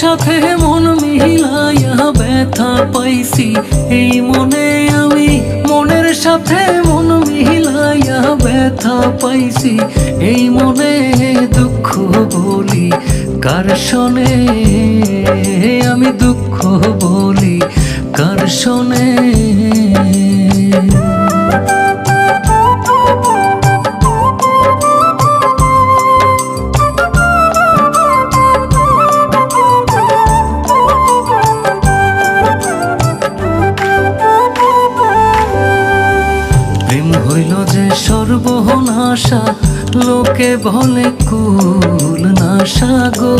সাথে মন মিলাইয়া ব্যথা পাইছি এই মনে আমি, মনের সাথে মন মিলাইয়া ব্যথা পাইছি এই মনে। দুঃখ বলি কার শোনে, আমি দুঃখ বলি কার শোনে। প্রেম হইল যে সর্বনাশা, লোকে বলে কুল নাশা গো।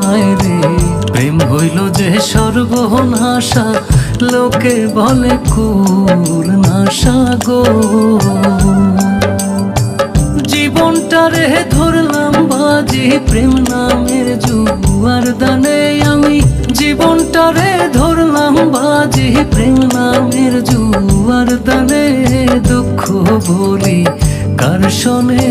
হায় রে প্রেম হইল যে সর্বনাশা, লোকে বলে কুল নাশা গো। জীবনটারে ধরলাম বাজি প্রেম নামের জুয়ার দানে আমি, জীবনটারে ধরলাম বাজি প্রেম নামের জুয়ার দানে। দুঃখ বলি কার শোনে।